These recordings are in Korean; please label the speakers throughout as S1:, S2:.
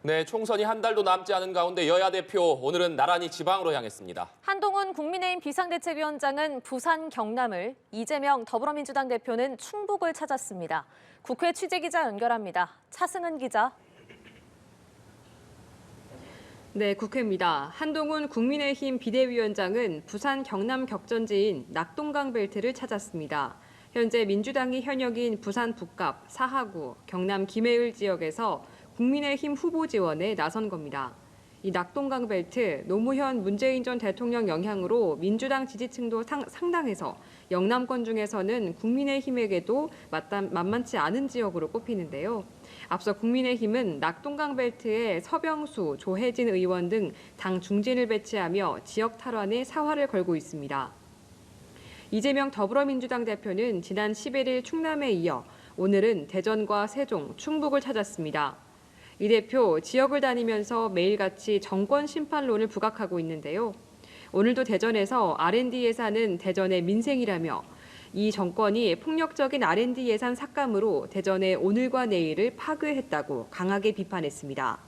S1: 네, 총선이 한 달도 남지 않은 가운데 여야 대표 오늘은 나란히 지방으로 향했습니다.
S2: 한동훈 국민의힘 비상대책위원장은 부산 경남을, 이재명 더불어민주당 대표는 충북을 찾았습니다. 국회 취재기자 연결합니다. 차승은 기자.
S3: 네, 국회입니다. 한동훈 국민의힘 비대위원장은 부산 경남 격전지인 낙동강 벨트를 찾았습니다. 현재 민주당이 현역인 부산 북갑, 사하구, 경남 김해을 지역에서 국민의힘 후보 지원에 나선 겁니다. 이 낙동강 벨트, 노무현 문재인 전 대통령 영향으로 민주당 지지층도 상당해서 영남권 중에서는 국민의힘에게도 만만치 않은 지역으로 꼽히는데요. 앞서 국민의힘은 낙동강 벨트에 서병수, 조혜진 의원 등 당 중진을 배치하며 지역 탈환에 사활을 걸고 있습니다. 이재명 더불어민주당 대표는 지난 11일 충남에 이어 오늘은 대전과 세종, 충북을 찾았습니다. 이 대표 지역을 다니면서 매일같이 정권 심판론을 부각하고 있는데요. 오늘도 대전에서 R&D 예산은 대전의 민생이라며 이 정권이 폭력적인 R&D 예산 삭감으로 대전의 오늘과 내일을 파괴했다고 강하게 비판했습니다.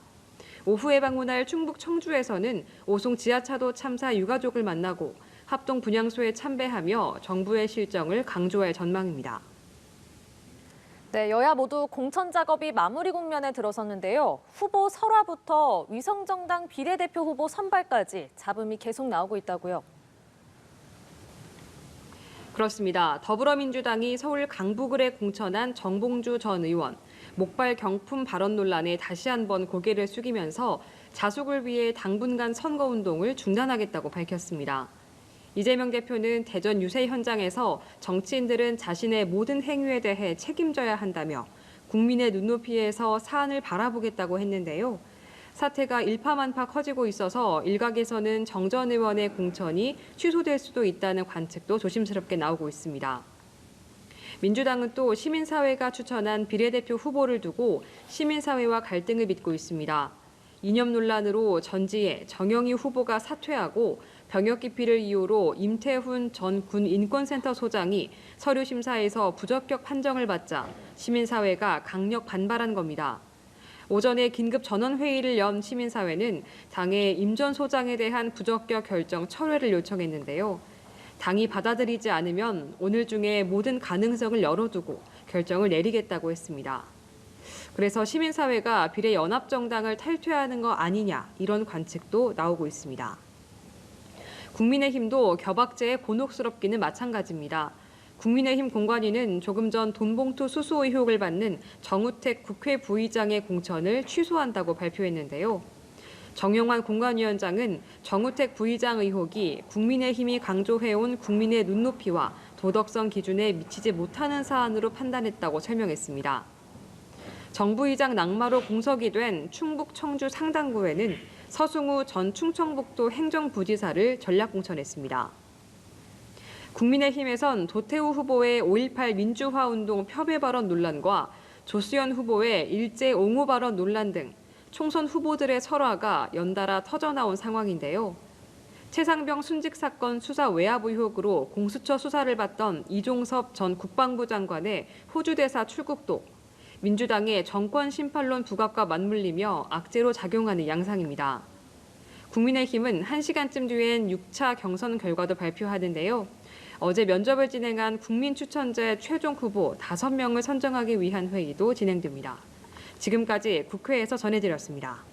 S3: 오후에 방문할 충북 청주에서는 오송 지하차도 참사 유가족을 만나고 합동 분향소에 참배하며 정부의 실정을 강조할 전망입니다.
S2: 네, 여야 모두 공천 작업이 마무리 국면에 들어섰는데요. 후보 설화부터 위성정당 비례대표 후보 선발까지 잡음이 계속 나오고 있다고요.
S3: 그렇습니다. 더불어민주당이 서울 강북을에 공천한 정봉주 전 의원, 목발 경품 발언 논란에 다시 한번 고개를 숙이면서 자숙을 위해 당분간 선거운동을 중단하겠다고 밝혔습니다. 이재명 대표는 대전 유세 현장에서 정치인들은 자신의 모든 행위에 대해 책임져야 한다며 국민의 눈높이에서 사안을 바라보겠다고 했는데요. 사태가 일파만파 커지고 있어서 일각에서는 정 전 의원의 공천이 취소될 수도 있다는 관측도 조심스럽게 나오고 있습니다. 민주당은 또 시민사회가 추천한 비례대표 후보를 두고 시민사회와 갈등을 빚고 있습니다. 이념 논란으로 전지혜, 정영희 후보가 사퇴하고 병역 기피를 이유로 임태훈 전 군 인권센터 소장이 서류 심사에서 부적격 판정을 받자 시민사회가 강력 반발한 겁니다. 오전에 긴급 전원회의를 연 시민사회는 당의 임 전 소장에 대한 부적격 결정 철회를 요청했는데요. 당이 받아들이지 않으면 오늘 중에 모든 가능성을 열어두고 결정을 내리겠다고 했습니다. 그래서 시민사회가 비례연합정당을 탈퇴하는 거 아니냐 이런 관측도 나오고 있습니다. 국민의힘도 겨박제에 곤혹스럽기는 마찬가지입니다. 국민의힘 공관위는 조금 전 돈봉투 수수 의혹을 받는 정우택 국회 부의장의 공천을 취소한다고 발표했는데요. 정용환 공관위원장은 정우택 부의장 의혹이 국민의힘이 강조해온 국민의 눈높이와 도덕성 기준에 미치지 못하는 사안으로 판단했다고 설명했습니다. 정 부의장 낙마로 공석이 된 충북 청주 상당구에는 서승우 전 충청북도 행정부지사를 전략 공천했습니다. 국민의힘에선 도태우 후보의 5.18 민주화운동 폄훼 발언 논란과 조수연 후보의 일제 옹호 발언 논란 등 총선 후보들의 설화가 연달아 터져나온 상황인데요. 최상병 순직 사건 수사 외압 의혹으로 공수처 수사를 받던 이종섭 전 국방부 장관의 호주 대사 출국도 민주당의 정권 심판론 부각과 맞물리며 악재로 작용하는 양상입니다. 국민의힘은 1시간쯤 뒤엔 6차 경선 결과도 발표하는데요. 어제 면접을 진행한 국민추천제 최종 후보 5명을 선정하기 위한 회의도 진행됩니다. 지금까지 국회에서 전해드렸습니다.